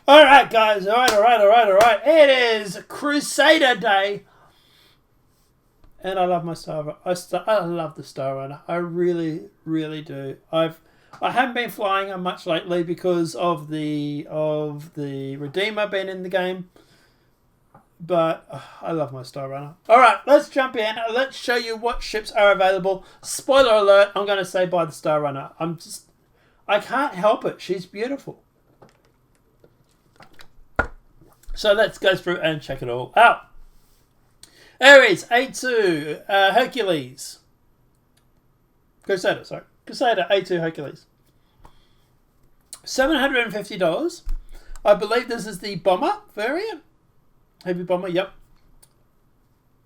Alright, guys. Alright. It is Crusader Day. And I love my Star. I love the Star Runner. I really, really do. I haven't been flying them much lately because of the Redeemer being in the game. But I love my Star Runner. Alright, let's jump in. Let's show you what ships are available. Spoiler alert, I'm going to say buy the Star Runner. I can't help it. She's beautiful. So let's go through and check it all out. Ares, A2, Hercules. Crusader, A2 Hercules. $750. I believe this is the bomber variant. Heavy bomber, yep.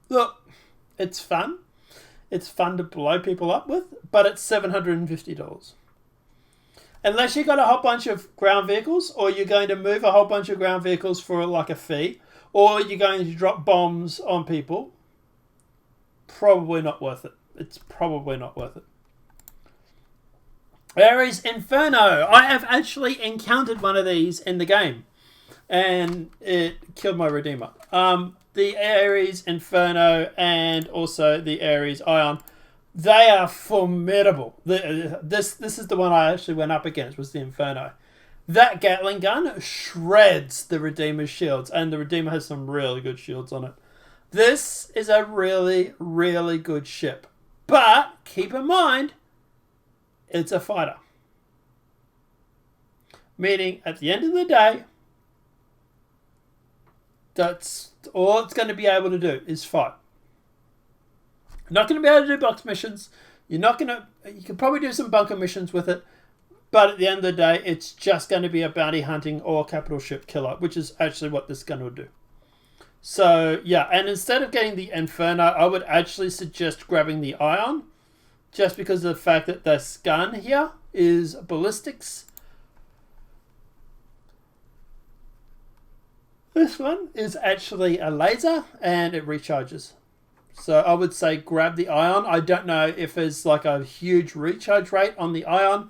Look, it's fun. It's fun to blow people up with, but it's $750. Unless you got a whole bunch of ground vehicles, or you're going to move a whole bunch of ground vehicles for like a fee, or you're going to drop bombs on people, probably not worth it. It's probably not worth it. Ares Inferno. I have actually encountered one of these in the game, and it killed my Redeemer. The Ares Inferno and also the Ares Ion. They are formidable. This is the one I actually went up against, was the Inferno. That Gatling gun shreds the Redeemer's shields, and the Redeemer has some really good shields on it. This is a really, really good ship. But keep in mind, it's a fighter. Meaning, at the end of the day, that's all it's going to be able to do is fight. Not going to be able to do box missions. You can probably do some bunker missions with it, but at the end of the day, it's just going to be a bounty hunting or capital ship killer, which is actually what this gun will do. So yeah, and instead of getting the Inferno, I would actually suggest grabbing the Ion, just because of the fact that this gun here is ballistics. This one is actually a laser and it recharges. So I would say grab the Ion. I don't know if there's like a huge recharge rate on the Ion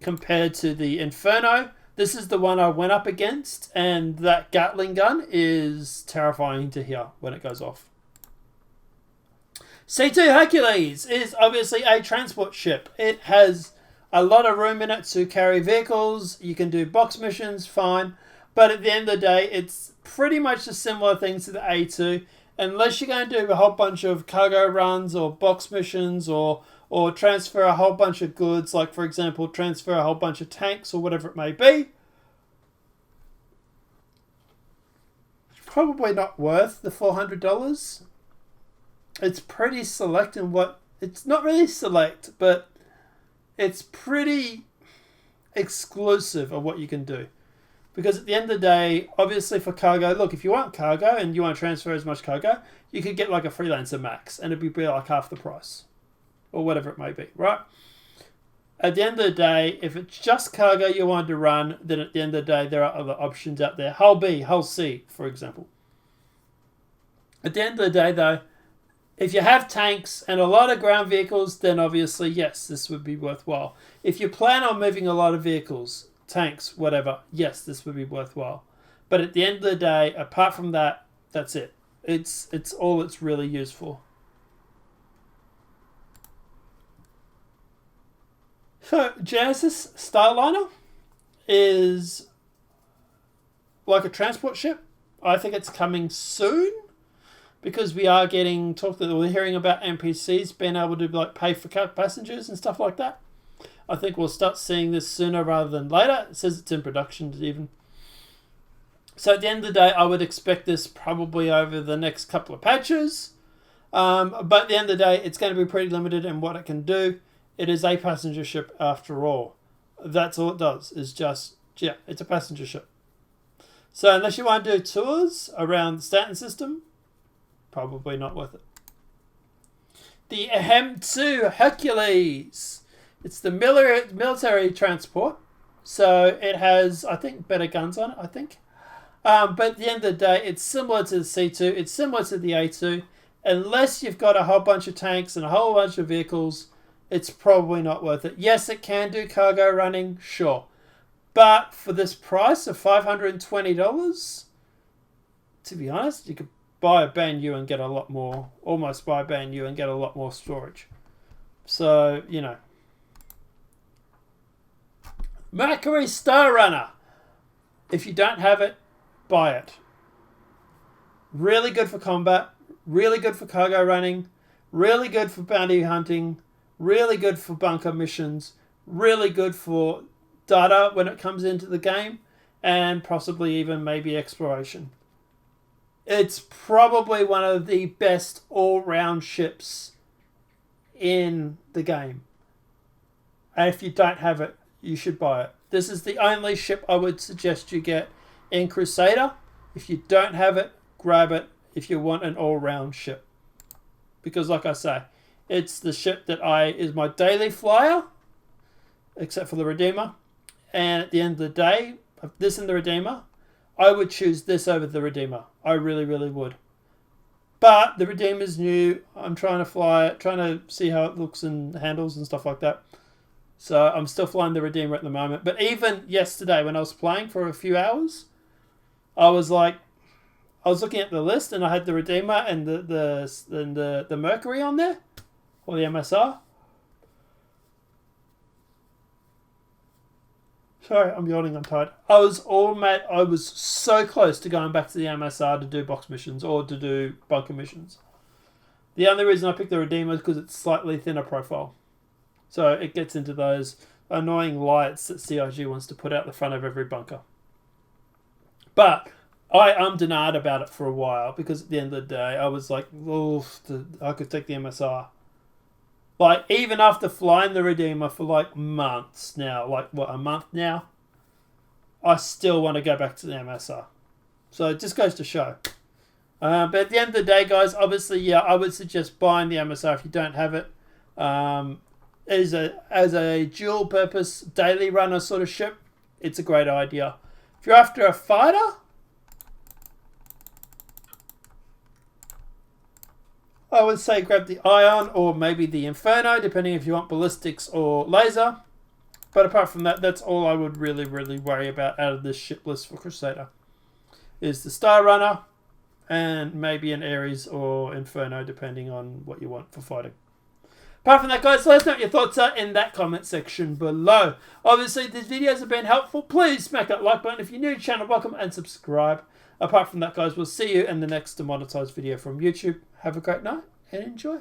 compared to the Inferno. This is the one I went up against, and that Gatling gun is terrifying to hear when it goes off. C2 Hercules is obviously a transport ship. It has a lot of room in it to carry vehicles. You can do box missions, fine. But at the end of the day, it's pretty much the similar things to the A2. Unless you're going to do a whole bunch of cargo runs or box missions or transfer a whole bunch of goods, like for example, transfer a whole bunch of tanks or whatever it may be, it's probably not worth the $400. It's pretty select in what... It's not really select, but it's pretty exclusive of what you can do. Because at the end of the day, obviously for cargo, look, if you want cargo and you want to transfer as much cargo, you could get like a Freelancer Max and it'd be like half the price. Or whatever it may be, right? At the end of the day, if it's just cargo you want to run, then at the end of the day, there are other options out there. Hull B, Hull C, for example. At the end of the day, though, if you have tanks and a lot of ground vehicles, then obviously, yes, this would be worthwhile. If you plan on moving a lot of vehicles, tanks, whatever, yes, this would be worthwhile. But at the end of the day, apart from that, that's it. It's all it's really used for. So Genesis Starliner is like a transport ship. I think it's coming soon because we are we're hearing about NPCs being able to like pay for passengers and stuff like that. I think we'll start seeing this sooner rather than later. It says it's in production even. So at the end of the day, I would expect this probably over the next couple of patches. But at the end of the day, it's going to be pretty limited in what it can do. It is a passenger ship after all. That's all it does. Is just, yeah, it's a passenger ship. So unless you want to do tours around the Staten system, probably not worth it. The M2 Hercules. It's the military transport, so it has, I think, better guns on it, I think. But at the end of the day, it's similar to the C2, it's similar to the A2. Unless you've got a whole bunch of tanks and a whole bunch of vehicles, it's probably not worth it. Yes, it can do cargo running, sure. But for this price of $520, to be honest, you could buy a brand new and get a lot more, almost buy a brand new and get a lot more storage. So, you know. Mercury Star Runner. If you don't have it, buy it. Really good for combat, really good for cargo running, really good for bounty hunting, really good for bunker missions, really good for data when it comes into the game, and possibly even maybe exploration. It's probably one of the best all-round ships in the game. And if you don't have it, you should buy it. This is the only ship I would suggest you get in Crusader. If you don't have it, grab it if you want an all-round ship. Because like I say, it's the ship that is my daily flyer, except for the Redeemer. And at the end of the day, this and the Redeemer, I would choose this over the Redeemer. I really, really would. But the Redeemer's new. I'm trying to fly it, trying to see how it looks and handles and stuff like that. So I'm still flying the Redeemer at the moment. But even yesterday when I was playing for a few hours, I was looking at the list and I had the Redeemer and the Mercury on there, or the MSR. Sorry, I'm yawning, I'm tired. I was so close to going back to the MSR to do box missions or to do bunker missions. The only reason I picked the Redeemer is because it's slightly thinner profile. So it gets into those annoying lights that CIG wants to put out the front of every bunker. But I denied about it for a while because at the end of the day, I was like, I could take the MSR. Like, even after flying the Redeemer for like months now, a month now, I still want to go back to the MSR. So it just goes to show. But at the end of the day, guys, obviously, yeah, I would suggest buying the MSR if you don't have it. As a dual purpose daily runner sort of ship, it's a great idea. If you're after a fighter, I would say grab the Ion or maybe the Inferno, depending if you want ballistics or laser. But apart from that, that's all I would really, really worry about out of this ship list for Crusader. Is the Star Runner and maybe an Ares or Inferno, depending on what you want for fighting. Apart from that, guys, let us know what your thoughts are in that comment section below. Obviously, if these videos have been helpful, please smack that like button. If you're new to the channel, welcome and subscribe. Apart from that, guys, we'll see you in the next demonetized video from YouTube. Have a great night and enjoy.